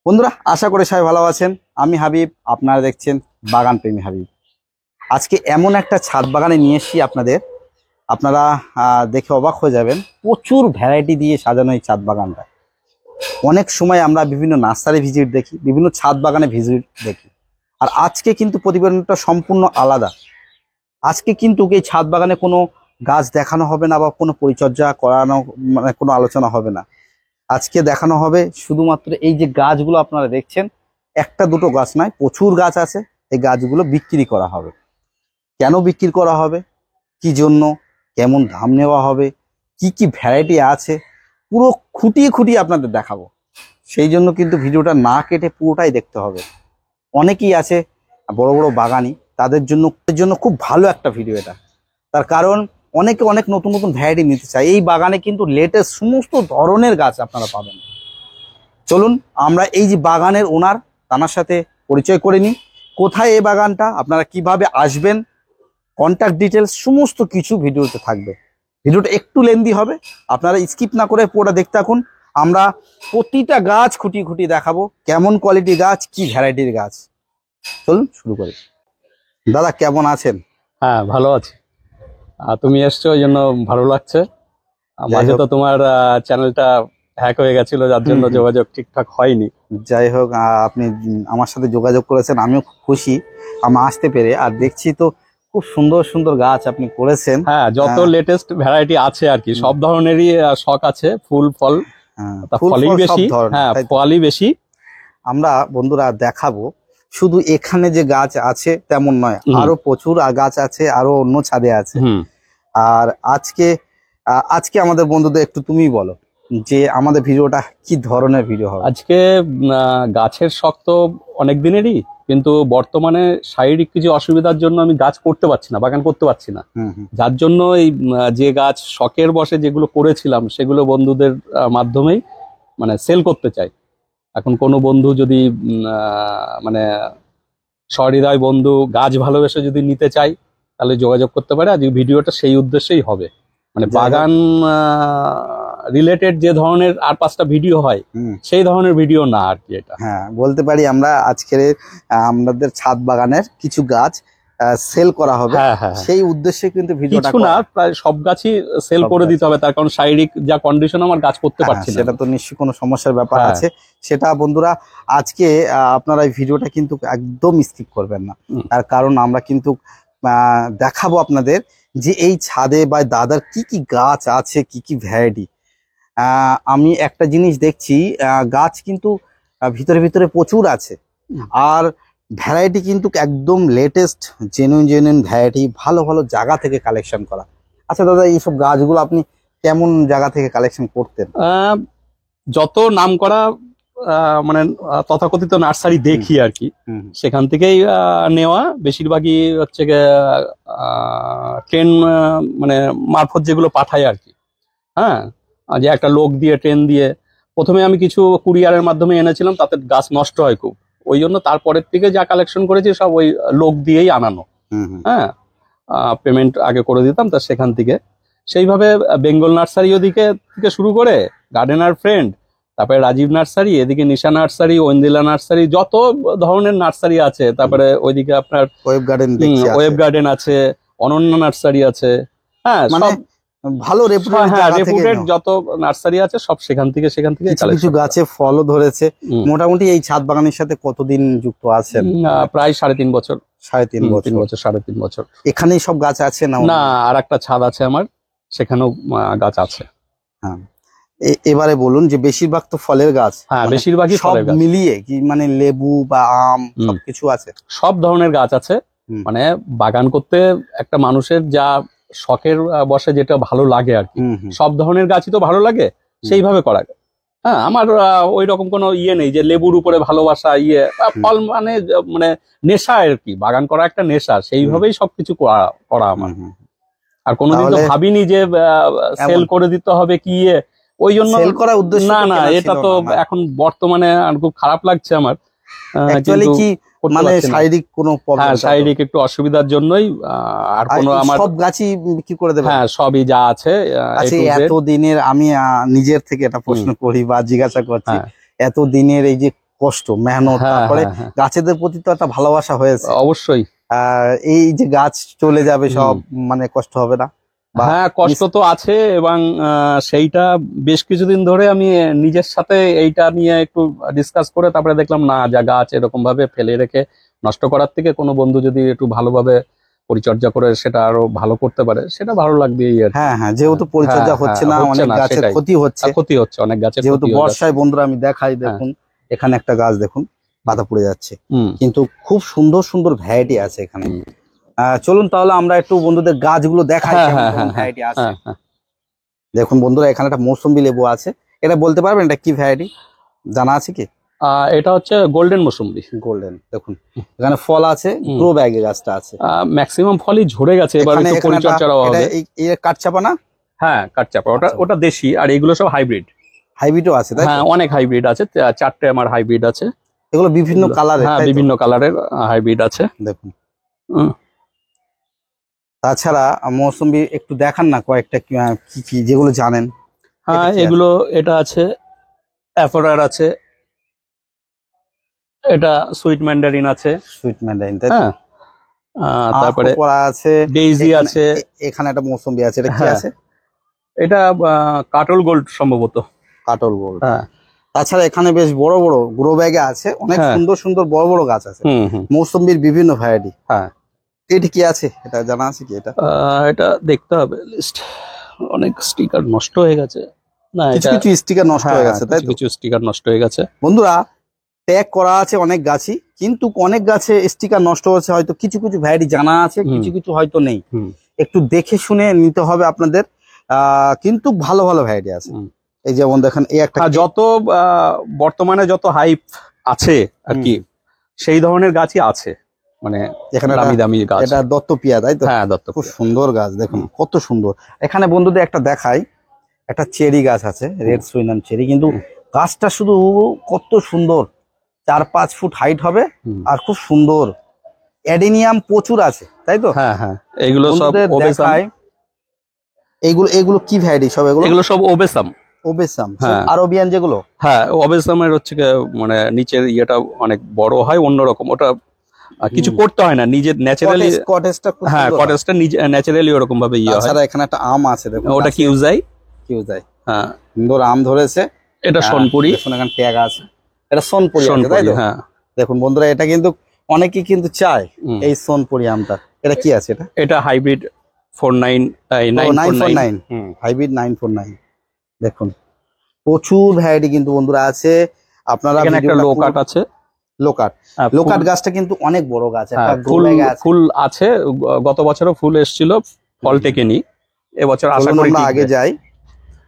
বন্ধুরা, আশা করি সবাই ভালো আছেন। আমি হাবিব, আপনারা দেখছেন বাগান প্রেমী হাবিব। আজকে এমন একটা ছাদ বাগানে নিয়ে এসেছি আপনারা দেখে অবাক হয়ে যাবেন। প্রচুর ভ্যারাইটি দিয়ে সাজানো এই ছাদ বাগানটা। অনেক সময় আমরা বিভিন্ন নার্সারি ভিজিট দেখি, বিভিন্ন ছাদ বাগানে ভিজিট দেখি, আর আজকে কিন্তু প্রতিবেদনটা সম্পূর্ণ আলাদা। আজকে কিন্তু এই ছাদ বাগানে কোনো গাছ দেখানো হবে না বা কোনো পরিচর্যা করানো, মানে কোনো আলোচনা হবে না। আজকে দেখানো হবে শুধুমাত্র এই যে গাছগুলো আপনারা দেখছেন, একটা দুটো গাছ নয়, প্রচুর গাছ আছে। এই গাছগুলো বিক্রি করা হবে। কেন বিক্রি করা হবে, কি জন্য, কেমন দাম নেওয়া হবে, কি কি ভ্যারাইটি আছে, পুরো খুঁটিয়ে খুঁটিয়ে আপনাদের দেখাবো। সেই জন্য কিন্তু ভিডিওটা না কেটে পুরোটাই দেখতে হবে। অনেকেই আছে বড় বড় বাগানি, তাদের জন্য খুব ভালো একটা ভিডিও এটা। তার কারণ অনেকে অনেক নতুন নতুন ভ্যারাইটি নিতে চায়। এই বাগানে কিন্তু লেটেস্ট সমস্ত ধরনের গাছ আপনারা পাবেন। চলুন আমরা এই যে বাগানের ওনার, তার সাথে পরিচয় করে নিই। কোথায় এই বাগানটা, আপনারা কিভাবে আসবেন, কন্ট্যাক্ট ডিটেলস সমস্ত কিছু ভিডিওতে থাকবে। ভিডিওটা একটু লেন্দি হবে, আপনারা স্কিপ না করে পুরোটা দেখতে থাকুন। আমরা প্রতিটা গাছ খুঁটিয়ে খুঁটিয়ে দেখাবো, কেমন কোয়ালিটির গাছ, কি ভ্যারাইটির গাছ। চলুন শুরু করি। দাদা কেমন আছেন? হ্যাঁ, ভালো আছি। তুমি এসছো ওই জন্য ভালো লাগছে। মাঝে তো তোমার চ্যানেলটা হ্যাক হয়ে গেছিল, যার জন্য যোগাযোগ ঠিকঠাক হয়নি। যাই হোক, আপনি আমার সাথে যোগাযোগ করেছেন, আমিও খুব খুশি আমি আসতে পেরে। আর দেখছি তো খুব সুন্দর সুন্দর গাছ আপনি করেছেন। হ্যাঁ, যত লেটেস্ট ভ্যারাইটি আছে আর কি, সব ধরনেরই শখ আছে। ফুল ফল, ফলই বেশি। হ্যাঁ, ফলই বেশি। আমরা বন্ধুরা দেখাবো। শুধু এখানে যে গাছ আছে তেমন নয়, আরো প্রচুর গাছ আছে, আরো অন্য ছাদে আছে। আর আজকে আমাদের বন্ধুদের একটু তুমি বলো যে আমাদের ভিডিওটা কি ধরনের ভিডিও হবে। আজকে গাছের শখ তো অনেক দিনেরই, কিন্তু বর্তমানে শারীরিক কিছু অসুবিধার জন্য আমি গাছ করতে পারছি না, বাগান করতে পারছি না। যার জন্য এই যে গাছ শখের বসে যেগুলো করেছিলাম সেগুলো বন্ধুদের মাধ্যমেই মানে সেল করতে চাই। এখন কোনো বন্ধু যদি মানে সহৃদয় বন্ধু গাছ ভালোবেসে যদি নিতে চাই, তাহলে যোগাযোগ করতে পারে। আজকে ভিডিওটা সেই উদ্দেশ্যেই হবে, মানে বাগান রিলেটেড যে ধরনের আর 5টা ভিডিও হয় সেই ধরনের ভিডিও না আর কি এটা। হ্যাঁ, বলতে পারি আমরা আজকের আমাদের ছাদ বাগানের কিছু গাছ সেল করা হবে। সেই উদ্দেশ্যে কিন্তু ভিডিওটা কিছু না, প্রায় সব গাছই সেল করে দিতে হবে, তার কারণ শারীরিক যা কন্ডিশন আমার গাছ করতে পারছি না। সেটা তো নিশ্চয়ই কোনো সমস্যার ব্যাপার আছে। সেটা বন্ধুরা আজকে আপনারা এই ভিডিওটা কিন্তু একদম স্কিপ করবেন না। তার কারণ আমরা কিন্তু দেখাবো আপনাদের যে এই ছাদে বা দাদার কি কি গাছ আছে, কি কি ভ্যারাইটি। আমি একটা জিনিস দেখছি, গাছ কিন্তু ভিতরে ভিতরে প্রচুর আছে, আর ভ্যারাইটি কিন্তু একদম লেটেস্ট জেনুইন ভ্যারাইটি, ভালো ভালো জায়গা থেকে কালেকশন করা। আচ্ছা দাদা, এইসব গাছগুলো আপনি কেমন জায়গা থেকে কালেকশন করতেন? যত নাম করা মানে তথাকথিত নার্সারি দেখি আর কি, সেখান থেকেই নেওয়া। বেশিরভাগই হচ্ছে ট্রেন মানে মারফত যেগুলো পাঠায় আর কি। হ্যাঁ, যে একটা লোক দিয়ে ট্রেন দিয়ে প্রথমে আমি কিছু কুরিয়ারের মাধ্যমে এনেছিলাম, তাতে গাছ নষ্ট হয় খুব। ওই জন্য তারপরের থেকে যা কালেকশন করেছি সব ওই লোক দিয়েই আনানো। হ্যাঁ, পেমেন্ট আগে করে দিতাম, তা সেখান থেকে সেইভাবে বেঙ্গল নার্সারি ওদিকে থেকে শুরু করে গার্ডেনার ফ্রেন্ড, তারপরে রাজীব নার্সারি, এদিকে নিশা নার্সারি, ওয়েন্দিলা নার্সারি, যত ধরনের নার্সারি আছে। তারপরে ওইদিকে আপনার ওয়েব গার্ডেন আছে, অনন্য নার্সারি আছে। হ্যাঁ, সব ভালো রেপুটেড যত নার্সারি আছে সব সেখান থেকে কিছু গাছে ফলও ধরেছে। মোটামুটি এই ছাদ বাগানের সাথে কতদিন যুক্ত আছেন? প্রায় 3.5 বছর। 3.5 বছর। এখানেই সব গাছ আছে না? না, আর একটা ছাদ আছে আমার, সেখানেও গাছ আছে। হ্যাঁ, এবারে বলুন যে বেশিরভাগ তো ফলের গাছ। হ্যাঁ, বেশিরভাগই সব মিলিয়ে কি মানে লেবু বা আম সবকিছু আছে? সব ধরনের গাছ আছে। মানে বাগান করতে একটা মানুষের যা শখের বসে যেটা ভালো লাগে আর কি, সব ধরনের গাছই তো ভালো লাগে, সেইভাবে করা যায়। হ্যাঁ, আমার ওই রকম কোনো ইয়ে নেই যে লেবুর উপরে ভালোবাসা, ফল মানে মানে নেশা আর কি। বাগান করা একটা নেশা, সেইভাবেই সবকিছু করা আমার। আর কোনোদিন তো ভাবিনি যে সেল করে দিতে হবে কি ওই জন্য না, এটা তো এখন বর্তমানে খুব খারাপ লাগছে আমার। মানে শারীরিক কোনো প্রবলেম, শারীরিক একটু অসুবিধার জন্যই। আর কোনো আমার সব গাছই বিক্রি করে দেবে? হ্যাঁ, সবই যা আছে। এত দিনের আমি নিজের থেকে একটা প্রশ্ন করি বা জিজ্ঞাসা করছি, এত দিনের এই যে কষ্ট মেহনত, হ্যাঁ, তারপরে হ্যাঁ, হ্যাঁ, গাছেদের প্রতি তো একটা ভালোবাসা হয়েছে। অবশ্যই। এই যে গাছ চলে যাবে সব, মানে কষ্ট হবে না? বা হ্যাঁ, কষ্ট তো আছে, এবং সেইটা বেশ কিছুদিন ধরে আমি নিজের সাথে এইটা নিয়ে একটু ডিসকাস করে তারপরে দেখলাম না, যা গাছ এরকম ভাবে ফেলে রেখে নষ্ট করার থেকে কোনো বন্ধু যদি একটু ভালোভাবে পরিচর্যা করে সেটা আরো ভালো করতে পারে, সেটা ভালো লাগবে এই আর কি। হ্যাঁ হ্যাঁ, যেহেতু পরিচর্যা হ্যাঁ, হচ্ছে না, হচ্ছে অনেক না, গাছের সেটাই। ক্ষতি হচ্ছে। ক্ষতি হচ্ছে, অনেক গাছের যেহেতু ক্ষতি হয়ে যাচ্ছে। বর্ষায় বন্ধুরা আমি দেখাই, দেখুন এখানে একটা গাছ দেখুন পাতা পড়ে যাচ্ছে, হুম, কিন্তু খুব সুন্দর সুন্দর ভ্যারাইটি আছে এখানে। হুম। চলুন তাহলে আমরা একটু বন্ধুদের গাছগুলো দেখাই হ্যাঁ, কেমন হ্যাঁ, কেমন হ্যাঁ, ভ্যারাইটি আছে। হ্যাঁ, হ্যাঁ। দেখুন বন্ধুরা, এখানে একটা মৌসুম্বি লেবু আছে, এটা বলতে পারবেন এটা কি ভ্যারাইটি, জানা আছে কি? এটা হচ্ছে গোল্ডেন মৌসুম্বি। গোল্ডেন। দেখুন এখানে ফল আছে, হুম। গ্রো ব্যাগে গাছটা আছে। ম্যাক্সিমাম ফলই ঝরে গেছে, এবার এখানে একটু এখানে পরিচর্যার এটা অভাবে। এই কাঠচাপা না? হ্যাঁ, কাঠচাপা, ওটা আচ্ছা। ওটা দেশি, আর এগুলো সব হাইব্রিড। হাইব্রিডও আছে তাই তো? হ্যাঁ, অনেক হাইব্রিড আছে, 4টে আমার হাইব্রিড আছে। এগুলো বিভিন্ন কালারের? হ্যাঁ, বিভিন্ন কালারের হাইব্রিড আছে। দেখুন হুম। তাছাড়া মৌসুম্বি একটু দেখান না কয়েকটা, কি কি যেগুলো জানেন। হ্যাঁ, এটা কি এগুলো এটা আছে, অ্যাফোরার আছে, এটা সুইট ম্যান্ডারিন আছে। সুইট ম্যান্ডারিন তাই তো? হ্যাঁ, তারপরে করা আছে, ডেইজি এখানে- আছে। এখানে একটা মৌসুম্বি আছে, এটা কি হ্যাঁ। আছে? এটা কাটল গোল্ড সম্ভবত। কাটল গোল্ড। হ্যাঁ। তাছাড়া এখানে বেশ বড় বড় গ্রো ব্যাগে আছে, অনেক হ্যাঁ। সুন্দর সুন্দর বড় বড় গাছ আছে, হুম, হুম। মৌসুম্বির বিভিন্ন ভ্যারাইটি। হ্যাঁ। এটা কি আছে, এটা জানা আছে কি? এটা এটা দেখতে হবে লিস্ট, অনেক স্টিকার নষ্ট হয়ে গেছে। না, কিছু এটা কিছু স্টিকার নষ্ট হয়ে গেছে তাই কিছু তো? কিছু স্টিকার নষ্ট হয়ে গেছে। বন্ধুরা, ট্যাগ করা আছে অনেক গাছই, কিন্তু অনেক গাছে স্টিকার নষ্ট হচ্ছে, হয়তো কিছু কিছু ভ্যারাইটি জানা আছে, কিছু কিছু হয়তো নেই। হুম। একটু দেখে শুনে নিতে হবে আপনাদের, কিন্তু ভালো ভালো ভ্যারাইটি আছে। হুম। এই যেমন দেখেন এই একটা, যত বর্তমানে যত হাইপ আছে আর কি, সেই ধরনের গাছই আছে, মানে এখানে দামি দামি গাছ। এটা দত্তপিয়া তাই তো? হ্যাঁ, দত্ত। খুব সুন্দর গাছ, দেখুন কত সুন্দর। এখানে বন্ধুদের একটা দেখাই, একটা চেরি গাছ আছে, রেড সুইনাম চেরি, কিন্তু গাছটা শুধু কত সুন্দর, 4-5 ফুট হাইট হবে, আর খুব সুন্দর। অ্যাডেনিয়াম প্রচুর আছে তাই তো? হ্যাঁ, হ্যাঁ, এগুলো সব বন্ধুদের ওবেসাম। দেখাই, এগুলো এগুলো কি ভ্যারাইটি সব? এগুলো এগুলো সব ওবেসাম। ওবেসাম, হ্যাঁ। আরবিয়ান যেগুলো। হ্যাঁ, ওবেসামের হচ্ছে মানে নিচের ইয়েটা অনেক বড় হয়, অন্যরকম। ওটা কিছু করতে হয় না, নিজের ন্যাচারালি। কটেজটা খুব হ্যাঁ, সুন্দর হয়। কটেজটা নিজে ন্যাচারালি ওরকম ভাবে ইয়ে হয়। তাছাড়া এখানে একটা আম আছে দেখুন, ওটা গাছে। কিউজাই। কিউজাই, হ্যাঁ, সুন্দর আম ধরেছে। এটা সোনপুরি। দেখুন এখানে ট্যাগ আছে, এটা সোনপুরি আছে তাই সোনপুরি, তো? হ্যাঁ। দেখুন বন্ধুরা, এটা কিন্তু অনেকেই কিন্তু চায় হুম। এই সোনপুরি আমটা। এটা কি আছে? এটা এটা হাইব্রিড 949। হাইব্রিড 949। দেখুন প্রচুর ভ্যারাইটি কিন্তু বন্ধুরা আছে। আপনারা এখানে একটা ভিডিওটা লোকাট আছে। লোকাট, হ্যাঁ, লোকাট ফুল- গাছটা কিন্তু অনেক বড় গাছ, হ্যাঁ, একটা ফুল গোল আছে। ফুল আছে, গত বছরও ফুল এসেছিল, ফল টেকেনি, এবছর আশা চলুন করি আমরা আগে টিকবে। যাই।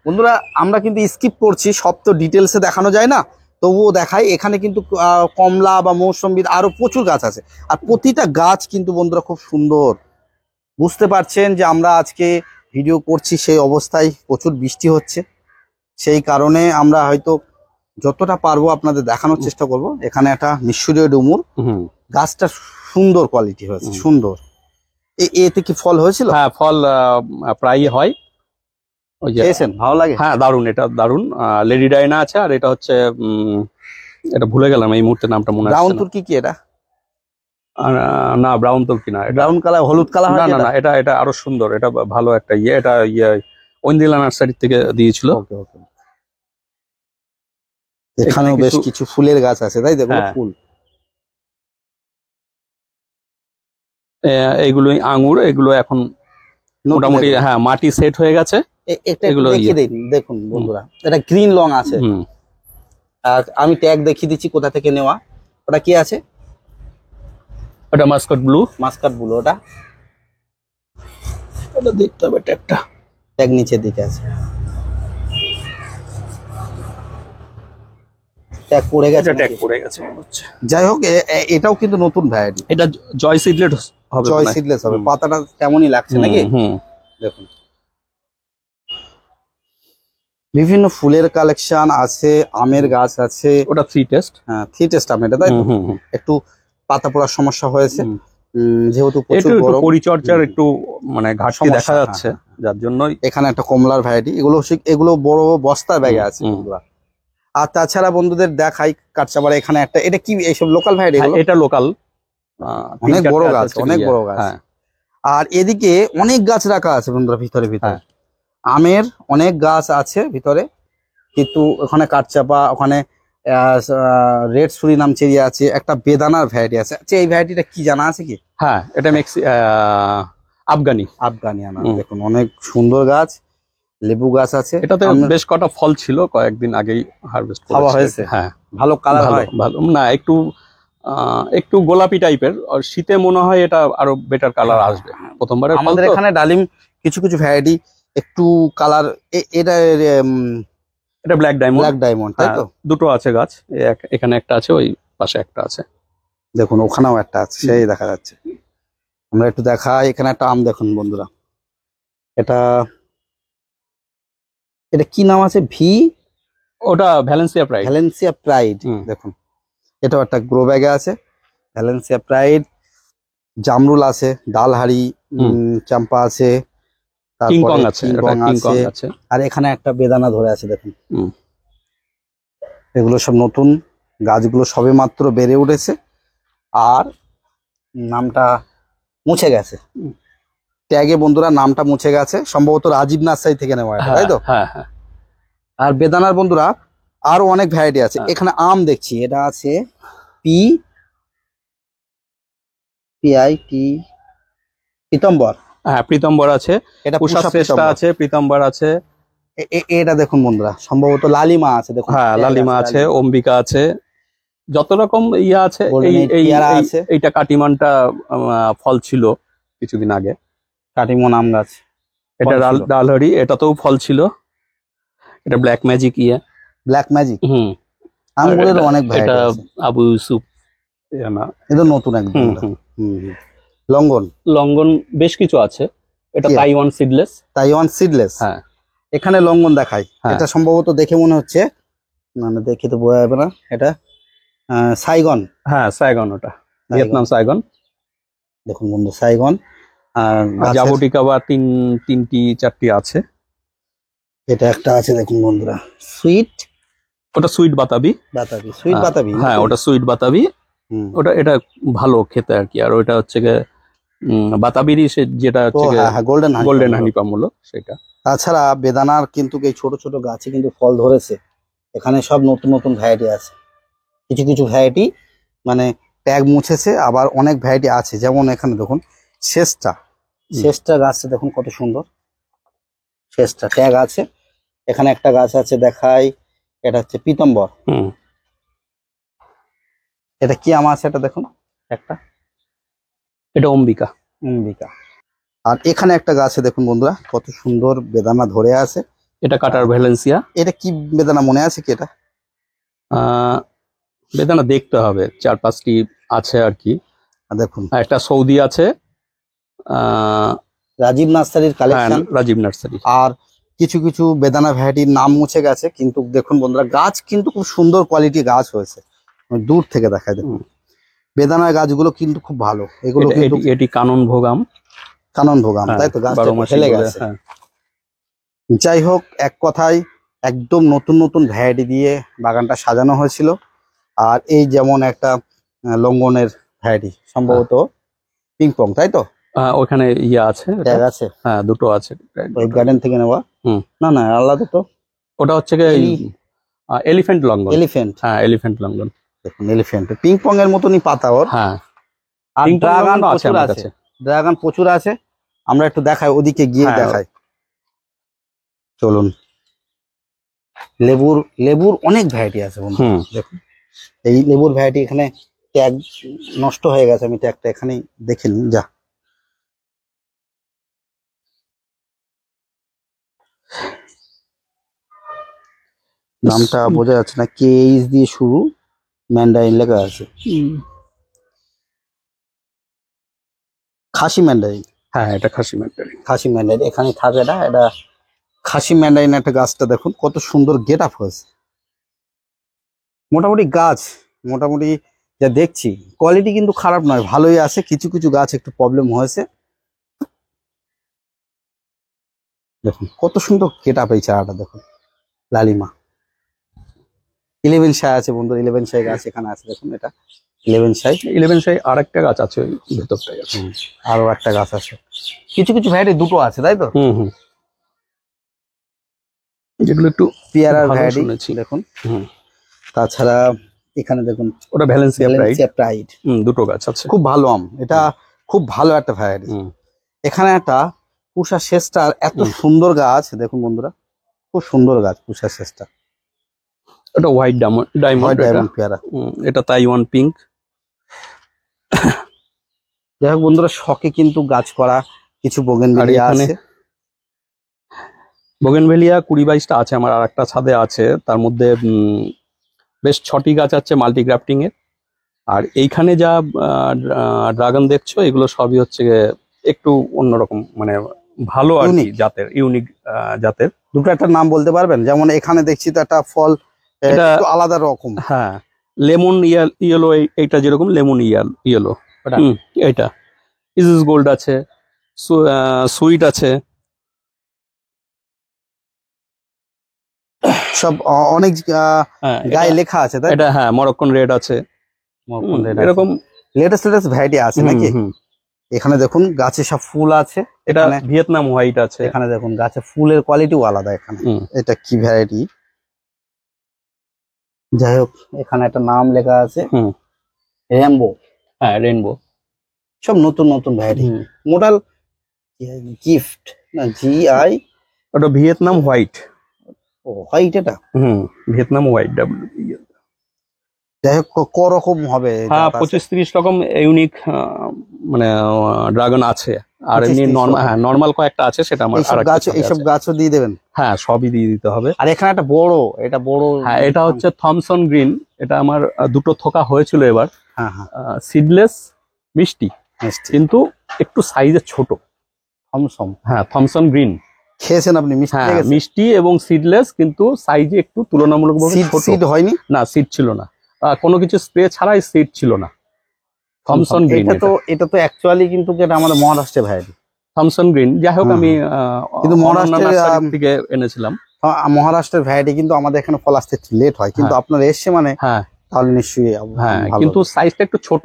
বন্ধুরা আমরা কিন্তু স্কিপ করছি, সব তো ডিটেলসে দেখানো যায় না, তবুও দেখাই। এখানে কিন্তু কমলা বা মৌসুম্বির আরো প্রচুর গাছ আছে, আর প্রতিটা গাছ কিন্তু বন্ধুরা খুব সুন্দর। বুঝতে পারছেন যে আমরা আজকে ভিডিও করছি সেই অবস্থায় প্রচুর বৃষ্টি হচ্ছে, সেই কারণে আমরা হয়তো যতটা পারবো আপনাদের দেখানোর চেষ্টা করব। এখানে একটা মিশরীয় ডুমুর, হুম। গাছটা সুন্দর কোয়ালিটি হয়েছে, সুন্দর। এতে কি ফল হয়েছিল? হ্যাঁ, ফল প্রায়ই হয়। ওই যে, খেয়েছেন, ভালো লাগে? হ্যাঁ, দারুন, এটা দারুন। লেডি ডাইনা আছে, আর এটা হচ্ছে এটা ভুলে গেলাম এই মুহূর্তে, নামটা মনে ব্রাউন আসছে না। তুর্কি কি এটা? না, ব্রাউন তুর্কি না, এটা ব্রাউন কালার, হলুদ কালার না, হয় না, এটা? না, এটা এটা আরো সুন্দর, এটা ভালো একটা ইয়ে, এটা ইয়ে ঐন্দিলা নার্সারি থেকে দিয়েছিল। ওকে ওকে। এখানেও এখানে বেশ কিছু ফুলের গাছ আছে তাই দেখো, হ্যাঁ। ফুল। এইগুলোই আঙ্গুর, এগুলো এখন মোটামুটি হ্যাঁ মাটি সেট হয়ে গেছে। এটা এগুলো দেখিয়ে দিন, দেখুন বন্ধুরা, এটা গ্রিন লং আছে। হুম। আর আমি ট্যাগ দেখিয়ে দিচ্ছি কোথা থেকে নেওয়া। ওটা কি আছে? ওটা মাস্কট ব্লু। মাস্কাট ব্লু, ওটা ওটা দেখতে হবে ট্যাগটা। ট্যাগ নিচের দিকে আছে, ট্যাগ পড়ে গেছে এটা ট্যাগ নাকি? পড়ে গেছে মনে হচ্ছে। যাই হোক, এটাও কিন্তু নতুন ভ্যারাইটি, এটা জয় সিডলেট হবে, জয় মনে হয়। সিডলেস হবে। হুম। পাতাটা তেমনই লাগছে নাকি? হুম। দেখুন বিভিন্ন ফুলের কালেকশন আছে, আমের গাছ আছে। ওটা 3 টেস্ট। হ্যাঁ, থ্রি টেস্ট আম এটা তাই তো? একটু পাতা পড়ার সমস্যা হয়েছে, যেহেতু একটু প্রচুর একটু গরম, পরিচর্যার একটু মানে ঘাটতি সমস্যা, দেখা যাচ্ছে, যার জন্যই। এখানে একটা কমলার ভ্যারাইটি, এগুলো বড় বস্তার ব্যাগে আছে হুম। বন্ধুরা। আর তাছাড়া বন্ধুদের দেখাই কাঁচরাপাড়া এখানে একটা, এটা কি এইসব লোকাল ভ্যারাইটি? এটা লোকাল, অনেক বড় গাছ, অনেক বড় গাছ। হ্যাঁ। আর এদিকে অনেক গাছ রাখা আছে বন্ধুরা, ভিতরে ভিতরে হ্যাঁ। আমের অনেক গাছ আছে ভিতরে, কিন্তু ওখানে কাঠচাপা, ওখানে রেড সুরিনাম চেরি আছে, একটা বেদানার ভ্যারাইটি আছে। আচ্ছা, এই ভ্যারাইটিটা কি জানা আছে কি? হ্যাঁ, এটা আফগানি। আফগানি আনার। দেখুন অনেক সুন্দর গাছ, লেবু গাছ আছে। এটাতে বেশ কটা ফল ছিল, কয়েকদিন আগেই হারভেস্ট খাওয়া হয়েছে। হ্যাঁ, ভালো কালার হয়। ভালো না, একটু গোলাপি টাইপের, আর শীতে মনে হয় এটা আরো বেটার কালার আসবে। প্রথমবারে আমাদের এখানে ডালিম কিছু কিছু ভ্যারাইটি একটু কালার, এটা এটা ব্ল্যাক ডায়মন্ড। ব্ল্যাক ডায়মন্ড, তাই তো? দুটো আছে গাছ, এখানে একটা আছে, ওই পাশে একটা আছে। দেখুন ওখানেও একটা আছে, সেই দেখা যাচ্ছে। আমরা একটু দেখাই, এখানে একটা আম দেখুন বন্ধুরা, এটা এটা কি নাম আছে? ওটা ভ্যালেন্সিয়া প্রাইড। Valencia pride. দেখুন এটাও একটা গ্রো ব্যাগে আছে, ভ্যালেন্সিয়া প্রাইড। জামরুল আছে, ডালহারি, চাম্পা আছে, কিংকং আছে, আর এখানে একটা বেদানা ধরে আছে দেখুন। এগুলো সব নতুন গাছগুলো, সবে মাত্র বেড়ে উঠেছে, আর নামটা মুছে গেছে ট্যাগে বন্ধুরা, নামটা মুছে গেছে, সম্ভবত রাজীব নার্সারি থেকে নেওয়া, তাই তো? হ্যাঁ হ্যাঁ। আর বেদানার বন্ধুরা আরো অনেক ভ্যারাইটি আছে। এখানে আম দেখছি, এটা আছে পীতম্বর। হ্যাঁ, পীতম্বর আছে, এটা পুষা শ্রেষ্ঠ আছে, পীতম্বর আছে। এটা দেখুন বন্ধুরা, সম্ভবত লালিমা আছে দেখুন। হ্যাঁ, লালিমা আছে, অম্বিকা আছে, যত রকম ইয়া আছে। এইটা কাটিমানটা ফল ছিল কিছুদিন আগে, কাটিমন আম গাছ। এটা ডালহরি, এটাতেও ফল ছিল। এটা ব্ল্যাক ম্যাজিক ব্ল্যাক ম্যাজিক। আমগুলোর অনেক ভ্যারাইটি আছে। আবু ইউসুফ, এটা নতুন একদম। লঙ্গন বেশ কিছু আছে। এটা তাইওয়ান সিডলেস। হ্যাঁ, এখানে লঙ্গন দেখাই। এটা সম্ভবত দেখে মনে হচ্ছে, মানে দেখে তো বোঝা যাবে না, এটা সাইগন। হ্যাঁ, সাইগন, ওটা ভিয়েতনাম সাইগন। দেখুন বন্ধু, সাইগন। আর জাবটিকা বা তিনটি চারটি আছে। এটা একটা আছে দেখুন বন্ধুরা, সুইট। ওটা সুইট বাতাবি। সুইট বাতাবি। হ্যাঁ, ওটা সুইট বাতাবি। এটা ভালো খেতে আর কি। আর ওইটা হচ্ছে বাতাবিরই, যেটা হচ্ছে গোল্ডেন হানিপাম হলো সেটা। তাছাড়া বেদানার কিন্তু এই ছোট ছোট গাছে কিন্তু ফল ধরেছে। এখানে সব নতুন নতুন ভ্যারাইটি আছে, কিছু কিছু ভ্যারাইটি মানে ট্যাগ মুছেছে, আবার অনেক ভ্যারাইটি আছে। যেমন এখানে দেখুন শেষটা গাছটা দেখুন কত সুন্দর, শেষটা ট্যাগ আছে। এখানে একটা গাছ আছে দেখাই, এটা হচ্ছে পীতম্বর। এটা কি আম আছে? এটা দেখুন একটা, এটা অম্বিকা। আর এখানে একটা গাছে দেখুন বন্ধুরা, কত সুন্দর বেদানা ধরে আছে। এটা কাটার ভ্যালেন্সিয়া। এটা কি বেদানা মনে আছে কি? এটা বেদানা দেখতে হবে, 4-5টি আছে আর কি। দেখুন একটা সৌদি আছে, রাজীব নার্সারির কালেকশন। রাজীব নার্সারি। আর কিছু কিছু বেদানা ভ্যারাইটির নাম মুছে গেছে, কিন্তু দেখুন বন্ধুরা, গাছ কিন্তু খুব সুন্দর কোয়ালিটি গাছ হয়েছে। দূর থেকে দেখায় দেখুন, বেদানার গাছগুলো কিন্তু খুব ভালো। এগুলো কিন্তু এটি কানন ভোগাম, তাই তো? গাছটা ফেলে গেছে। যাই হোক, এক কথায় একদম নতুন নতুন ভ্যারাইটি দিয়ে বাগানটা সাজানো হয়েছিল। আর এই যেমন একটা লঙ্গনের ভ্যারাইটি, সম্ভবত পিংপং, তাই তো? ওখানে আছে, হ্যাঁ, দুটো আছে, ওই গার্ডেন থেকে নেওয়া। না আলাদা তো। ওটা হচ্ছে এলিফ্যান্ট লঙ্গন। হ্যাঁ, এলিফ্যান্ট লঙ্গন। দেখুন এলিফ্যান্ট, পিংপং এর মতনই পাতা ওর। হ্যাঁ, আর ড্রাগন প্রচুর আছে। আমরা একটু দেখাই, ওদিকে গিয়ে দেখাই, চলুন। লেবুর অনেক ভ্যারাইটি আছে বন্ধু। দেখুন এই লেবুর ভ্যারাইটি, এখানে ট্যাগ নষ্ট হয়ে গেছে, আমি ট্যাগটা এখানেই দেখে নিন। যা নামটা বোঝা যাচ্ছে না, KH দিয়ে শুরু, ম্যান্ডারিন লেখা আছে। খাসি ম্যান্ডারিন। হ্যাঁ, এটা খাসি ম্যান্ডারিন এখানে থাকে। এটা খাসি ম্যান্ডারিন একটা গাছটা দেখুন কত সুন্দর গেট আপ হয়েছে। মোটামুটি গাছ, মোটামুটি যা দেখছি কোয়ালিটি কিন্তু খারাপ নয়, ভালোই আছে। কিছু কিছু গাছ একটু প্রবলেম হয়েছে। দেখুন কত সুন্দর গেট আপ এই চারাটা, দেখুন লালিমা। 11 শাই আছে বন্ধুরা, 11 শাই গাছ এখানে আছে, দেখুন এটা 11 শাই। 11 শাই আর একটা গাছ আছে ওই ভেতরটাই আছে। আরো একটা গাছ আছে, কিছু কিছু ভ্যারাইটি দুটো আছে তাই তো? হুম, যেগুলো একটু পেয়ারার ভালো ভ্যারাইটি শুনেছি। দেখুন। তাছাড়া এখানে দেখুন ওটা ভ্যালেন্সিয়া প্রাইড, দুটো গাছ আছে। খুব ভালো আম, এটা খুব ভালো একটা ভ্যারাইটি। এখানে একটা পুষা শেস্টার, এত সুন্দর গাছ দেখুন বন্ধুরা, খুব সুন্দর গাছ পুষা শেস্টার। ওটা হোয়াইট ডায়মন্ড পেয়ারা। এটা তাইওয়ান পিঙ্ক। যাই হোক বন্ধুরা, শখে কিন্তু গাছ করা কিছু বোগেনভেলিয়া আছে। বোগেনভেলিয়া 20-22টা আছে আমার, আর একটা ছাদে আছে, তার মধ্যে বেশ 6টি গাছ আছে মাল্টিগ্রাফটিং এর। আর এইখানে যা ড্রাগন দেখছো এগুলো সবই হচ্ছে একটু অন্যরকম, মানে ভালো আর কি জাতের, ইউনিক জাতের। দুটো একটা নাম বলতে পারবেন? যেমন এখানে দেখছি তো একটা ফল একটু আলাদা রকম। হ্যাঁ, লেমন ইয়েলো, এইটা যেরকম লেমন ইয়েলো এইটা। ইজিস গোল্ড আছে, সুইট আছে, সব অনেক গায়ে লেখা আছে তাই? এটা হ্যাঁ মরক্কন রেড আছে, এরকম লেটেস্ট ভ্যারাইটি আছে নাকি? এখানে দেখুন গাছে সব ফুল আছে, এটা ভিয়েতনাম হোয়াইট আছে। এখানে দেখুন গাছে ফুলের কোয়ালিটিও আলাদা এখানে। এটা কি ভ্যারাইটি? যাই হোক, এখানে একটা নাম লেখা আছে রেনবো। হ্যাঁ, রেনবো। সব নতুন নতুন ভ্যারাইটি। মোডাল গিফট না GI, ওটা ভিয়েতনাম হোয়াইট। ও হোয়াইট এটা? ভিয়েতনাম হোয়াইট যাই হোক, ক রকম হবে? হ্যাঁ, 25-30 রকম ইউনিক মানে ড্রাগন আছে। আর এমনি নরমাল কয়েকটা আছে, সেটা আমার এইসব গাছও দিয়ে দেবেন? হ্যাঁ, সবই দিয়ে দিতে হবে। আর এখানে একটা এটা বড়, হ্যাঁ, এটা হচ্ছে থমসন গ্রিন। এটা আমার দুটো থোকা হয়েছিল এবার। হ্যাঁ, সিডলেস, মিষ্টি, কিন্তু একটু সাইজে ছোট। থমসন গ্রিন খেয়েছেন আপনি? মিষ্টি এবং সিডলেস, কিন্তু সাইজে একটু তুলনামূলকভাবে ছোট। সিড হয়নি? না, সিড ছিল না, কোনো কিছু স্প্রে ছাড়াই সিড ছিল না। থমসন গ্রিন, এটা তো অ্যাকচুয়ালি কিন্তু এটা আমাদের মহারাষ্ট্রের ভ্যারাইটি থমসন গ্রিন। যাই হোক, আমি কিন্তু মহারাষ্ট্র থেকে এনেছিলাম। মহারাষ্ট্রের ভ্যারাইটি কিন্তু আমাদের এখানে ফল আসতে লেট হয়, কিন্তু আপনার এসছে মানে তাহলে নিশ্চয়ই। হ্যাঁ, কিন্তু সাইজটা একটু ছোট,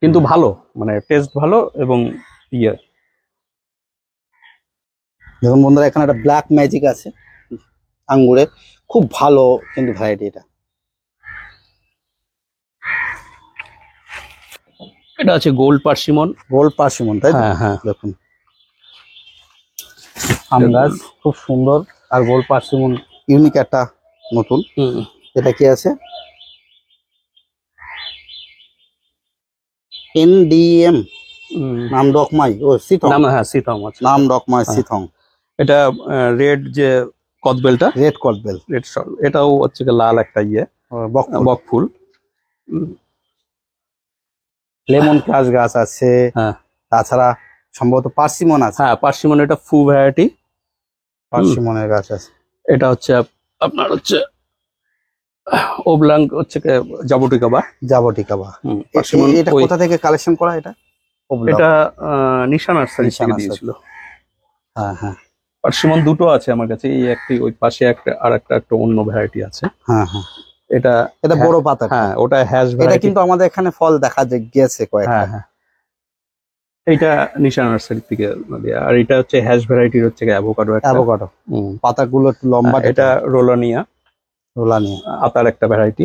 কিন্তু ভালো, মানে টেস্ট ভালো। এবং দেখুন বন্ধুরা, এখানে একটা ব্ল্যাক ম্যাজিক আছে আঙ্গুরের, খুব ভালো কিন্তু ভ্যারাইটি। এটা আছে গোল্ড পার্সিমন। তাই? হ্যাঁ, দেখুন আম গাছ খুব সুন্দর। আর গোল্ড পার্সিমন ইউনিক একটা নতুন। এটা কি আছে? NDM নাম ডকমাই। ও সিথং। হ্যাঁ, সিথং আছে, নাম ডকমাই সিথং। এটা রেড যে কদবেলটা, রেড কদবেল, এটাও হচ্ছে লাল একটা বকফুল। লেমন ক্লাস গাছ আছে। তাছাড়া সম্ভবত পার্সিমন আছে। হ্যাঁ, পার্সিমন, এটা ফু ভ্যারাইটি পার্সিমনের গাছ আছে। এটা হচ্ছে আপনার হচ্ছে ওবলাং, হচ্ছে জাবটিকাবা। এটা কোথা থেকে কালেকশন করা? এটা নিশা নার্সারি থেকে দিয়েছিল। হ্যাঁ, পার্সিমন দুটো আছে আমার কাছে, এই একটি, ওই পাশে একটা, আর একটা অন্য ভ্যারাইটি আছে। হ্যাঁ, এটা বড় পাতা। হ্যাঁ, ওটা হ্যাশ ভ্যারাইটি। এটা কিন্তু আমাদের এখানে ফল দেখা গিয়েছে কয়েকটা। হ্যাঁ, এইটা নিশা নার্সারি থেকে। আর এটা হচ্ছে হ্যাশ ভ্যারাইটির, হচ্ছে অ্যাভোকাডো। পাতাগুলো একটু লম্বা। এটা রোলানিয়া আতার একটা ভ্যারাইটি।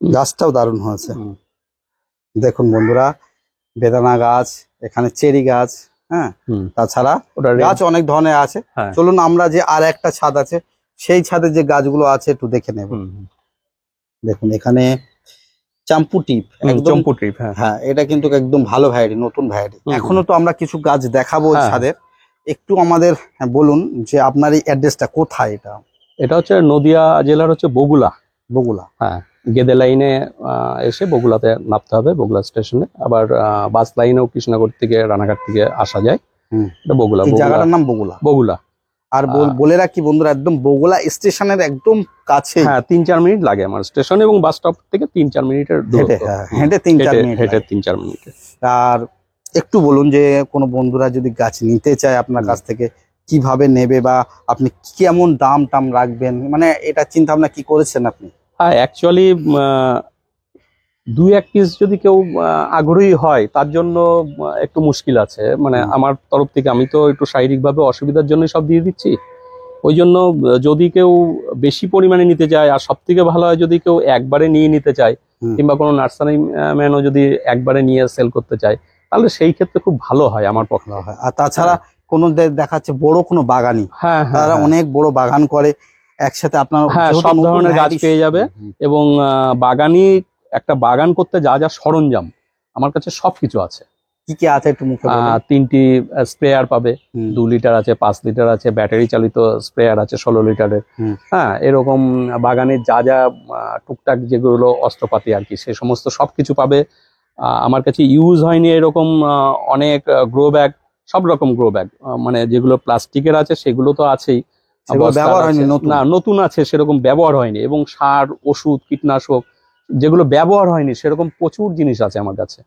গাছটাও দারুণ হয়েছে। দেখুন বন্ধুরা, বেদানা গাছ, এখানে চেরি গাছ। হ্যাঁ, তাছাড়া গাছ অনেক ধরনের আছে। চলুন আমরা যে আর একটা ছাদ আছে, সেই ছাদে যে গাছগুলো আছে একটু দেখে নেব। দেখুন এখানে চাম্পু টিপ। হ্যাঁ, এটা কিন্তু একদম ভালো ভ্যারাইটি, নতুন ভ্যারাইটি। এখনো তো আমরা কিছু গাছ দেখাবো ছাদের। একটু আমাদের বলুন যে আপনার এই অ্যাড্রেসটা কোথায়? এটা হচ্ছে নদিয়া জেলার হচ্ছে বগুলা। হ্যাঁ, গেদে লাইনে এসে বগুলাতে নামতে হবে, বগুলা স্টেশনে। আবার বাস লাইনেও কৃষ্ণনগর থেকে, রানাঘাট থেকে আসা যায়। এটা বগুলা, জায়গাটার নাম বগুলা। আর বলে রাখি বন্ধুরা, একদম বগুলা স্টেশনের একদম কাছে। হ্যাঁ, 3-4 মিনিট লাগে আমার স্টেশন এবং বাস স্টপ থেকে 3-4 মিনিটের দূরত্ব। হেঁটে 3-4 মিনিট। আর একটু বলুন যে কোনো বন্ধুরা যদি গাছ নিতে চায় আপনার কাছ থেকে, কিভাবে নেবে বা আপনি কেমন দাম টাম রাখবেন, মানে এটা চিন্তা ভাবনা কি করেছেন আপনি? হ্যাঁ, অ্যাকচুয়ালি 2-1 পিস যদি কেউ আগ্রহী হয় তার জন্য একটু মুশকিল আছে, মানে আমার তরফ থেকে আমি তো একটু শারীরিকভাবে অসুবিধার জন্য সব দিয়ে দিচ্ছি। ওই জন্য যদি কেউ বেশি পরিমাণে নিতে চায়, আর সব থেকে ভালো হয় যদি কেউ একবারে নিয়ে নিতে চায়, কিংবা কোনো নার্সারি ম্যানও যদি একবারে নিয়ে সেল করতে চায়, তাহলে সেই ক্ষেত্রে খুব ভালো হয় আমার পক্ষে। হয়। আর তাছাড়া কোনো দেখাচ্ছে বড় কোনো বাগানি, হ্যাঁ হ্যাঁ, তারা অনেক বড় বাগান করে, একসাথে আপনার হ্যাঁ সব ধরনের গাছ পেয়ে যাবে। এবং বাগানি একটা বাগান করতে যা যা সরঞ্জাম আমার কাছে সবকিছু আছে। কি কি আছে একটু মুখে বলুন। 3টি স্প্রেয়ার পাবে, 2 লিটার আছে, 5 লিটার আছে, ব্যাটারি চালিত স্প্রেয়ার আছে 16 লিটারের। হ্যাঁ, এরকম বাগানের যা যা টুকটাক যেগুলো অস্ত্রপাতি আর কি, সে সমস্ত সবকিছু পাবে। আমার কাছে ইউজ হয়নি এরকম অনেক গ্রো ব্যাগ, সব রকম গ্রো ব্যাগ, মানে যেগুলো প্লাস্টিকের আছে সেগুলো তো আছেই, ব্যবহার হয়নি, না নতুন আছে সেরকম ব্যবহার হয়নি, এবং সার ওষুধ কীটনাশক যেগুলো ব্যবহার হয়নি সেরকম প্রচুর জিনিস আছে আমার কাছে।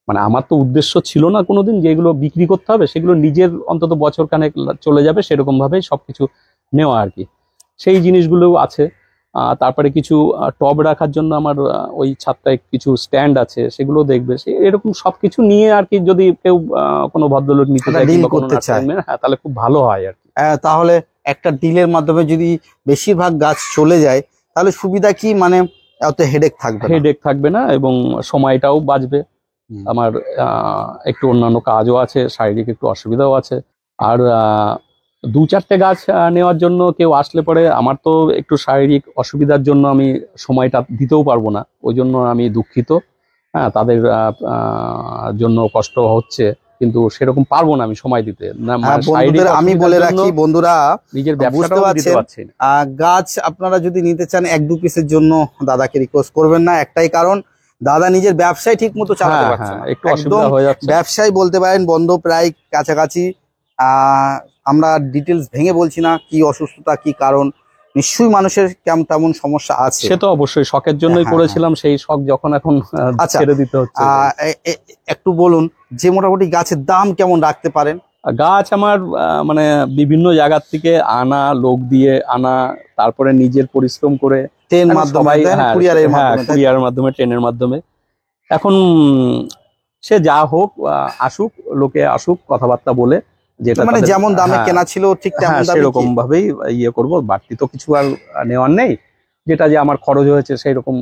মানে আমার তো উদ্দেশ্য ছিল না কোনোদিন যেগুলো বিক্রি করতে হবে, সেগুলো নিজের অন্তত বছর খানেক চলে যাবে সেরকম ভাবেই সবকিছু নেওয়া আর কি, সেই জিনিসগুলো আছে। তারপরে কিছু টব রাখার জন্য আমার ওই ছাদটায় কিছু স্ট্যান্ড আছে, সেগুলো দেখবে, এরকম সবকিছু নিয়ে আর কি। যদি কেউ কোনো ভদ্রলোক নিতে চায় কিংবা কোনো নার্সারি ম্যান, হ্যাঁ তাহলে খুব ভালো হয় আর কি। তাহলে একটা ডিলের মাধ্যমে যদি বেশিরভাগ গাছ চলে যায় তাহলে সুবিধা কি, মানে এত হেডেক থাকবে না, এবং সময়টাও বাঁচবে। আমার একটু অন্যান্য কাজও আছে, শারীরিক একটু অসুবিধাও আছে। আর 2-4টে গাছ নেওয়ার জন্য কেউ আসলে পরে আমার তো একটু শারীরিক অসুবিধার জন্য আমি সময়টা দিতেও পারবো না, ওই জন্য আমি দুঃখিত। হ্যাঁ, তাদের জন্য কষ্ট হচ্ছে, কিন্তু সেরকম পারবো না আমি সময় দিতে। আমি বলে রাখি বন্ধুরা, নিজের ব্যবসাটাও দিতে পারছি না। গাছ আপনারা যদি নিতে চান 1-2 পিসের জন্য দাদাকে রিকোয়েস্ট করবেন না, একটাই কারণ দাদা নিজের ব্যবসায় ঠিক মতো চালাতে পারছে না, একটু অসুবিধা হয়ে যাচ্ছে। ব্যবসায় বলতে পারেন বন্ধ প্রায় কাছাকাছি। আমরা ডিটেলস ভেঙে বলছি না কি অসুস্থতা কি কারণ, নিশ্চয়ই মানুষের কেমন তেমন সমস্যা আছে। সে তো অবশ্যই শখের জন্যই করেছিলাম, সেই শখ যখন এখন ছেড়ে দিতে হচ্ছে। একটু বলুন যে মোটামুটি গাছের দাম কেমন রাখতে পারেন? গাছ আমার মানে বিভিন্ন জায়গার থেকে আনা, লোক দিয়ে আনা, তারপরে নিজের পরিশ্রম করে ট্রেনের মাধ্যমে, কুরিয়ারের মাধ্যমে, ট্রেনের মাধ্যমে। এখন সে যা হোক, আসুক, লোকে আসুক, কথাবার্তা বলে, যেটা মানে যেমন দামে কেনা ছিল ঠিক তেমন দামে সেরকম ভাবেই ইয়ে করবো। বাড়তি তো কিছু আর নেওয়ার নেই, যেটা যে আমার খরচ হয়েছে সেই রকম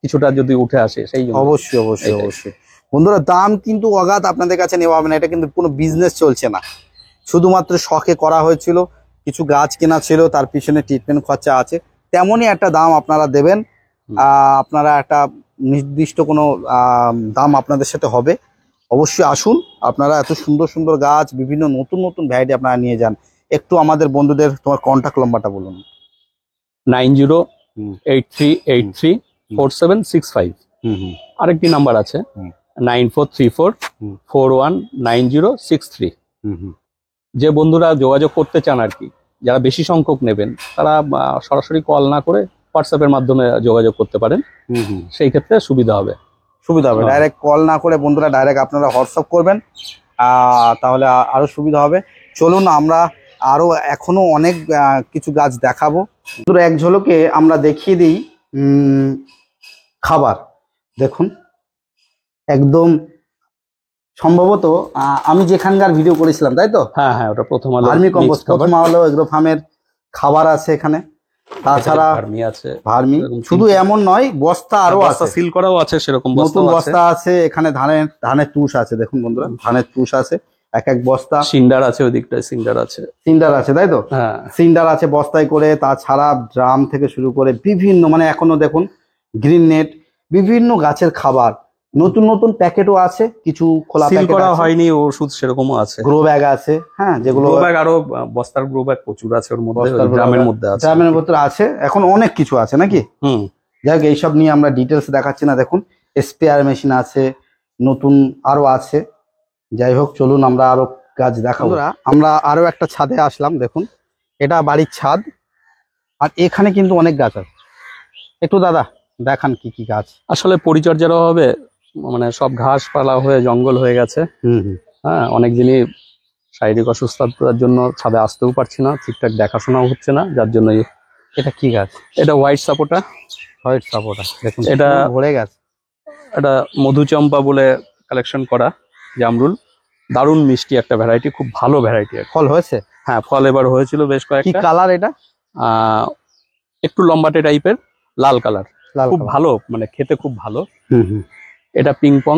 কিছুটা যদি উঠে আসে সেই জন্য। অবশ্যই অবশ্যই অবশ্যই বন্ধুরা, দাম কিন্তু অগাধ আপনাদের কাছে নেওয়া হবে না, এটা কিন্তু কোনো বিজনেস চলছে না, শুধুমাত্র শখে করা হয়েছিল, কিছু গাছ কেনা ছিল, তার পিছনে ট্রিটমেন্ট খরচা আছে, তেমনই একটা দাম আপনারা দেবেন। আপনারা একটা নির্দিষ্ট কোনো দাম আপনাদের সাথে হবে। অবশ্যই আসুন, আপনারা এত সুন্দর সুন্দর গাছ, বিভিন্ন নতুন নতুন ভ্যারাইটি আপনারা নিয়ে যান। একটু আমাদের বন্ধুদের তোমার কন্ট্যাক্ট নাম্বারটা বলুন। 9083834765। আরেকটি নাম্বার আছে 9434419063। যে বন্ধুরা যোগাযোগ করতে চান আর কি, যারা বেশি সংখ্যক নেবেন, তারা সরাসরি কল না করে হোয়াটসঅ্যাপের মাধ্যমে যোগাযোগ করতে পারেন, সেই ক্ষেত্রে সুবিধা হবে। ডাইরেক্ট কল না করে বন্ধুরা ডাইরেক্ট আপনারা হোয়াটসঅ্যাপ করবেন, তাহলে আরো সুবিধা হবে। চলুন আমরা আরো এখনো অনেক কিছু গাছ দেখাবো। এক ঝলকে আমরা দেখিয়ে দিই খাবার। দেখুন একদম সম্ভবত আমি যেখানকার ভিডিও করেছিলাম, তাই তো? হ্যাঁ হ্যাঁ, ওটা প্রথম আলো ভার্মি কম্পোস্ট, প্রথম আলো এগ্রো ফার্মের খাবার আছে এখানে। তাছাড়া ভার্মি শুধু এমন নয়, বস্তা আরো আছে, সিল করাও আছে, সেরকম নতুন বস্তা আছে। এখানে ধানের তুষ আছে, দেখুন বন্ধুরা, ধানের তুষ আছে এক এক বস্তা। সিন্ডার আছে, ওই দিকটায় সিন্ডার আছে, তাই তো? হ্যাঁ, সিন্ডার আছে বস্তায় করে। তাছাড়া ড্রাম থেকে শুরু করে বিভিন্ন, মানে এখনো দেখুন গ্রিন নেট, বিভিন্ন গাছের খাবার, নতুন নতুন প্যাকেটও আছে, কিছু খোলা সিল করা হয়নি, ওষুধ সেরকমও আছে, গ্রো ব্যাগ আছে। হ্যাঁ, যেগুলো গ্রো ব্যাগ, আরো বস্তার গ্রো ব্যাগ প্রচুর আছে ওর মধ্যে, ড্রামের মধ্যে আছে, ড্রামের মধ্যে আছে। এখন অনেক কিছু আছে নাকি? যাই হোক, এইসব নিয়ে আমরা ডিটেলস দেখাচ্ছি না। দেখুন স্প্রেয়ার মেশিন আছে, নতুন আরো আছে। যাই হোক, চলুন আমরা আরো গাছ দেখাবো। আমরা আরো একটা ছাদে আসলাম, দেখুন এটা বাড়ির ছাদ, আর এখানে কিন্তু অনেক গাছ আছে। একটু দাদা দেখান কি কি গাছ। আসলে পরিচর্যার অভাবে মানে সব ঘাস পালা হয়ে জঙ্গল হয়ে গেছে। হ্যাঁ, অনেক দিনই শারীরিক অসুস্থতার জন্য ছাদে আসতেও পারছি না, ঠিকঠাক দেখাশোনাও হচ্ছে না, যার জন্য এটা কি গাছ? এটা হোয়াইট সাপোটা। হোয়াইট সাপোটা, দেখুন এটা পুরো ভরে গেছে। এটা মধুচম্পা বলে কালেকশন করা জামরুল, দারুণ মিষ্টি একটা ভ্যারাইটি, খুব ভালো ভ্যারাইটি। ফল হয়েছে? হ্যাঁ, ফল এবার হয়েছিল বেশ কি কয়েকটা। কালার এটা? একটু লম্বাটে টাইপের, লাল কালার, লাল খুব কালার। ভালো, মানে খেতে খুব ভালো। হুম। এটা পিং পং।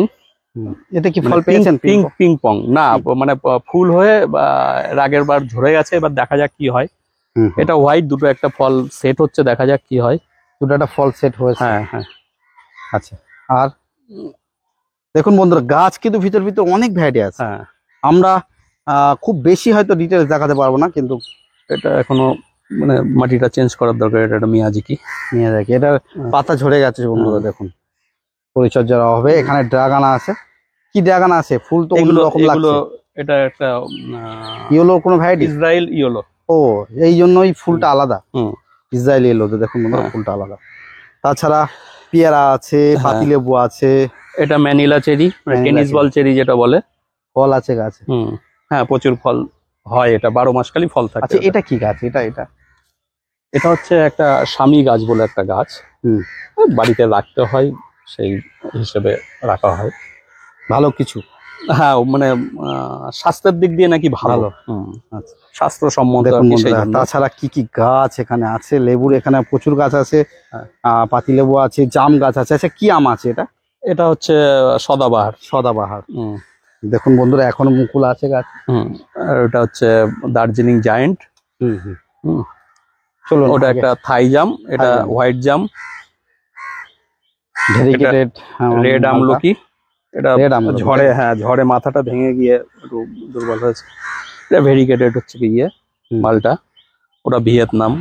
এটা কি ফল মানে পেয়েছেন? পিং পং না, মানে ফুল হয়ে আগের বার ঝরে গেছে, এবার দেখা যাক কি হয়। এটা হোয়াইট, দুটো একটা ফল সেট হচ্ছে, দেখা যাক কি হয়। দুটো একটা ফল সেট হয়েছে। হ্যাঁ হ্যাঁ। আচ্ছা, আর দেখুন বন্ধুরা, গাছ কিন্তু ভিতর অনেক ভ্যারাইটি আছে। হ্যাঁ, আমরা খুব বেশি হয়তো ডিটেলস দেখাতে পারবো না, কিন্তু এটা এখনো মানে মাটিটা চেঞ্জ করার দরকার। এটা মিয়াজিকি নিয়ে দেখি, এটার পাতা ঝরে গেছে বন্ধুরা, দেখুন পরিচর্যার অভাবে। এখানে ড্রাগন আছে, কি ড্রাগন আছে? ফুল তো অন্য রকম লাগছে। এটা একটা ইয়েলো কোনো ভ্যারাইটি? Israel yellow. ও, এই জন্যই ফুলটা আলাদা। হুম। ইসরায়েল ইয়েলো, দেখুন বন্ধুরা ফুলটা আলাদা। তাছাড়া পেয়ারা আছে, পাতিলেবু আছে। এটা Manila cherry, tennis ball cherry যেটা বলে। ফল আছে গাছে। হ্যাঁ, প্রচুর ফল হয়, এটা 12 মাস খালি ফল থাকে। আচ্ছা, এটা কি গাছ? এটা এটা হচ্ছে একটা স্বামী গাছ বলে একটা গাছ, বাড়িতে রাখতে হয়, সেই হিসেবে রাখা হয়। ভালো কিছু? হ্যাঁ, মানে স্বাস্থ্যের দিক দিয়ে নাকি ভালো। আচ্ছা, স্বাস্থ্যসম্মত। তাছাড়া কি কি গাছ এখানে আছে? লেবুর এখানে প্রচুর গাছ আছে, পাতিলেবু আছে, জাম গাছ আছে। আচ্ছা, কি আম আছে এটা? এটা হচ্ছে সদাবাহার। সদাবাহার। দেখুন বন্ধুরা, এখনো মুকুল আছে গাছ। আর ওটা হচ্ছে দার্জিলিং জায়েন্ট। চলুন, ওটা একটা থাই জাম, এটা হোয়াইট জাম। ভেরিগেটেড রেড আমলকি। এটা ঝড়ে, হ্যাঁ ঝড়ে মাথাটা ভেঙে গিয়ে একটু দুর্বল হয়েছে। এটা ভেরিগেটেড হচ্ছে কি মালটা। ওটা ভিয়েতনাম।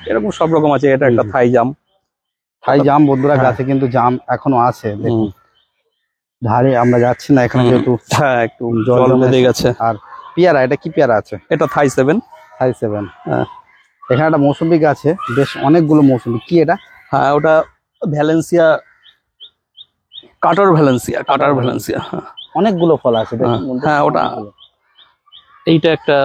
এরকম সব রকম আছে। এটা একটা থাই জাম। থাই জাম বন্ধুরা, গাছে কিন্তু জাম এখনো আছে। দেখুন ধারে আমরা যাচ্ছি না এখানে, যেহেতু হ্যাঁ একটু জল বেঁধে গেছে। আর পেয়ারা, এটা কি পেয়ারা আছে? এটা থাই 7। থাই 7। হ্যাঁ, এখানে একটা মৌসুমী গাছে, বেশ অনেকগুলো মৌসুমী। কি এটা? হ্যাঁ, ওটা ভ্যালেন্সিয়া, কাটার ভ্যালেন্সিয়া। অনেকগুলো ফল আছে। হ্যাঁ, ওটা এইটা একটা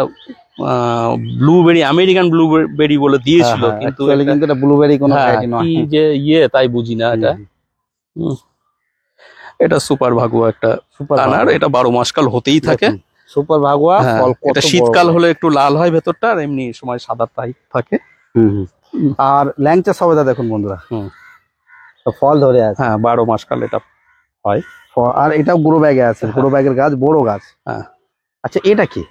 ব্লুবেরি, আমেরিকান ব্লুবেরি বলে দিয়েছিল, কিন্তু এটা ব্লুবেরি কোনো ভ্যারাইটি নয়। কি যে তাই বুঝি না এটা। এটা সুপার ভাগুয়া একটা আনার, এটা 12 মাস কাল হতেই থাকে। সুপার ভাগুয়া ফল। এটা শীতকাল হলে একটু লাল হয় ভেতরটা, আর এমনি সময় সাদা টাইপ থাকে। আর ল্যাংচা সবেদা দেখুন বন্ধুরা, ফল ধরে আছে। হ্যাঁ, 12 মাস কাল এটা হয়। আর এটাও গ্রো ব্যাগে আছে, গ্রো ব্যাগের গাছ, বড় গাছ। হ্যাঁ। আচ্ছা, এটা কি?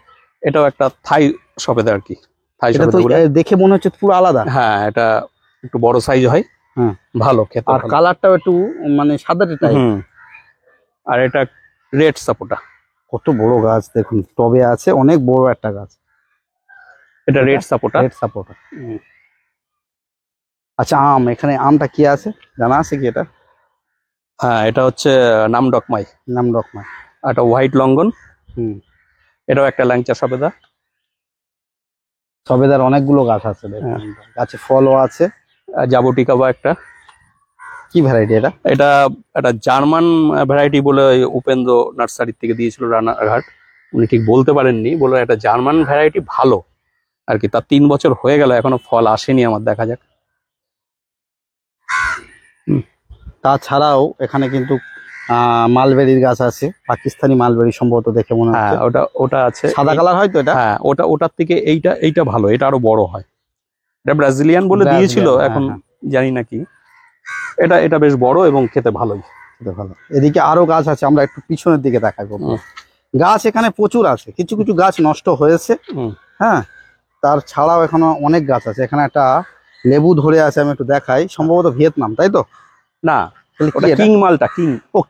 এটাও একটা থাই সবেদা আর কি। থাই সবেদা তো দেখে মনে হচ্ছে পুরো আলাদা। হ্যাঁ, এটা একটু বড় সাইজ হয়, ভালো খেতে। আর কালারটাও একটু মানে সাদাটে টাইপ। আর এটা রেড সাপোটা। কত বড় গাছ দেখুন, টবে আছে, অনেক বড় একটা গাছ। এটা রেড সাপোটা। আচ্ছা, আম, এখানে আমটা কি আছে জানা আছে কি এটা? হ্যাঁ, এটা হচ্ছে নামডকমাই। এটা হোয়াইট লঙ্ঘন। এটাও একটা ল্যাংচা সবেদা। সবেদার অনেকগুলো গাছ আছে, গাছে ফলও আছে। জাবটিকা বা একটা কি ভ্যারাইটি এটা? এটা একটা জার্মান ভ্যারাইটি বলে উপেন্দ্র নার্সারি থেকে দিয়েছিল রানাঘাট। উনি ঠিক বলতে পারেননি, বলে একটা জার্মান ভ্যারাইটি ভালো আর কি। তার 3 বছর হয়ে গেল, এখনো ফল আসেনি আমার, দেখা যাক। তাছাড়াও এখানে কিন্তু মালবেরির গাছ আছে, পাকিস্তানি মালবেরি সম্ভবত দেখে মনে হচ্ছে। ওটা আছে, সাদা কালার হয়তো এটা। হ্যাঁ, ওটার থেকে এইটা ভালো, এটা আরো বড় হয়। এটা ব্রাজিলিয়ান বলে দিয়েছিল, এখন জানি না কি। এটা বেশ বড় এবং খেতে ভালোই। এদিকে আরো গাছ আছে, আমরা একটু পিছনের দিকে দেখাই। গাছ এখানে প্রচুর আছে, কিছু কিছু গাছ নষ্ট হয়েছে। হ্যাঁ, তার ছাড়াও এখনো অনেক গাছ আছে। এখানে একটা লেবু ধরে আছে, আমি একটু দেখাই। সম্ভবত ভিয়েতনাম, তাই তো? না, কিং মালটা।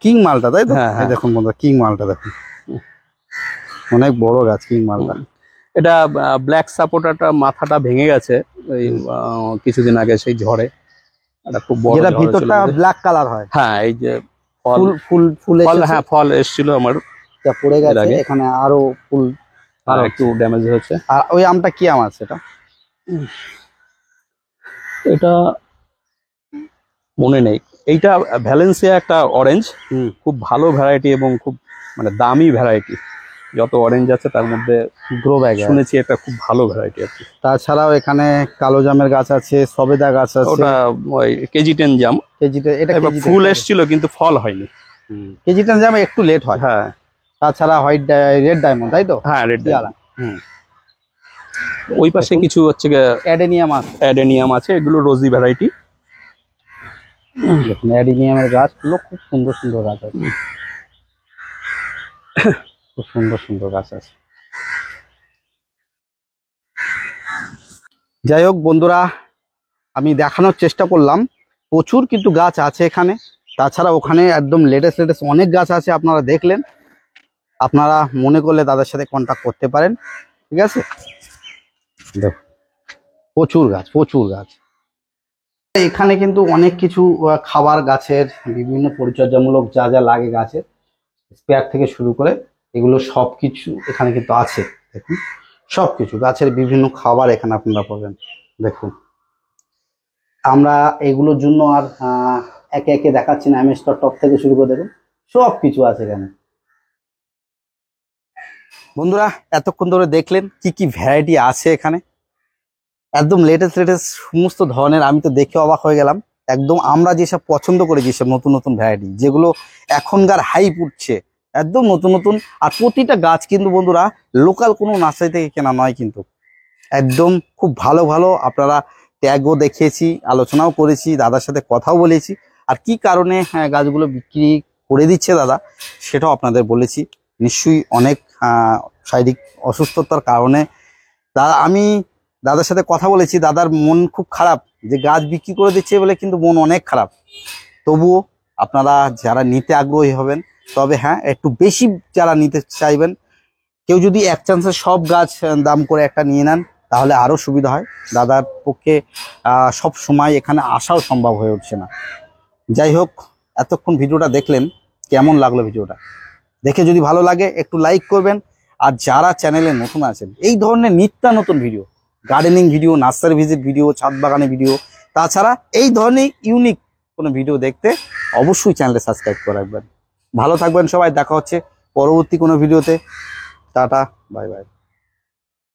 কিং মালটা, তাই তো? দেখুন বন্ধুরা, কিং মালটা দেখুন, অনেক বড় গাছ কিং মালটা। এটা ব্ল্যাক সাপোর্টারটা মাথাটা ভেঙে গেছে ওই কিছুদিন আগে সেই ঝড়ে। এটা খুব বড়, যেটা ভিতরটা ব্ল্যাক কালার হয়। হ্যাঁ, এই যে ফুল হ্যাঁ, ফল এসেছিল আমার, পড়ে গেছে। এখানে আরো ফুল একটু ড্যামেজ হয়েছে। আর ওই আমটা কি আম আছে? এটা মনে নেই। এইটা ভ্যালেন্সিয়া একটা অরেঞ্জ, খুব ভালো ভ্যারাইটি এবং খুব মানে দামি ভ্যারাইটি। যত অরেঞ্জ আছে তার মধ্যে গ্রো ব্যাগ শুনেছি এটা খুব ভালো ভ্যারাইটি আর কি। তাছাড়াও এখানে কালো জামের গাছ আছে, সবেদা গাছ আছে। ওটা ওই কেজি 10 জাম, কেজিটা এটা এবার কেজি ফুল এসেছিল কিন্তু ফল হয়নি। কেজিটা জামে একটু লেট হয়। হ্যাঁ তাছাড়া রেড ডায়মন্ড, তাই তো? হ্যাঁ, রেড পেয়ারা। ওই পাশে কিছু হচ্ছে অ্যাডেনিয়াম আছে, অ্যাডেনিয়াম আছে, এগুলো রোজি ভ্যারাইটি। দেখুন অ্যাডেনিয়ামের গাছগুলো খুব সুন্দর সুন্দর গাছ আছে, খুব সুন্দর সুন্দর গাছ আছে। যাই হোক বন্ধুরা, আমি দেখানোর চেষ্টা করলাম প্রচুর কিন্তু গাছ আছে এখানে। তাছাড়া ওখানে একদম লেটেস্ট অনেক গাছ আছে, আপনারা দেখলেন। আপনারা মনে করলে দাদার সাথে কন্ট্যাক্ট করতে পারেন, ঠিক আছে? দেখুন প্রচুর গাছ, প্রচুর গাছ। এখানে কিন্তু অনেক কিছু খাবার গাছের বিভিন্ন পরিচর্যামূলক যা যা লাগে গাছের, স্পেয়ার থেকে শুরু করে এগুলো সব কিছু এখানে কিন্তু আছে। দেখুন সব কিছু গাছের বিভিন্ন খাবার এখানে আপনারা পাবেন। দেখুন আমরা এগুলোর জন্য আর একে একে দেখাচ্ছি না, এমএস্টার টপ থেকে শুরু করে দেখুন সব কিছু আছে এখানে। বন্ধুরা এতক্ষণ ধরে দেখলেন কি কি ভ্যারাইটি আছে এখানে, একদম লেটেস্ট সমস্ত ধরনের। আমি তো দেখে অবাক হয়ে গেলাম। একদম আমরা যেসব পছন্দ করি, যেসব নতুন নতুন ভ্যারাইটি যেগুলো এখনকার হাইপ উঠছে, একদম নতুন নতুন। আর প্রতিটা গাছ কিন্তু বন্ধুরা লোকাল কোনো নার্সারি থেকে কেনা নয়, কিন্তু একদম খুব ভালো ভালো। আপনারা ট্যাগও দেখিয়েছি, আলোচনাও করেছি, দাদার সাথে কথাও বলেছি। আর কি কারণে গাছগুলো বিক্রি করে দিচ্ছে দাদা সেটাও আপনাদের বলেছি। নিশ্চয়ই অনেক শারীরিক অসুস্থতার কারণে আমি দাদার সাথে কথা বলেছি। দাদার মন খুব খারাপ যে গাছ বিক্রি করে দিচ্ছে বলে, কিন্তু মন অনেক খারাপ। তবুও আপনারা যারা নিতে আগ্রহী হবেন, তবে হ্যাঁ একটু বেশি যারা নিতে চাইবেন, কেউ যদি এক চান্সে সব গাছ দাম করে একটা নিয়ে নেন তাহলে আরও সুবিধা হয়। দাদার পক্ষে সব সময় এখানে আসাও সম্ভব হয়ে উঠছে না। যাই হোক, এতক্ষণ ভিডিওটা দেখলেন, কেমন লাগলো ভিডিওটা? দেখে যদি ভালো লাগে একটু লাইক করবেন। আর যারা চ্যানেলে নতুন আছেন, এই ধরনের নিত্য নতুন video, gardening video, nursery visit video, ছাদ বাগানে ভিডিও, তাছাড়া এই ধরনের ইউনিক কোনো ভিডিও দেখতে অবশ্যই চ্যানেলটা সাবস্ক্রাইব করে রাখবেন। ভালো থাকবেন সবাই, দেখা হচ্ছে পরবর্তী কোনো ভিডিওতে। Tata, bye bye.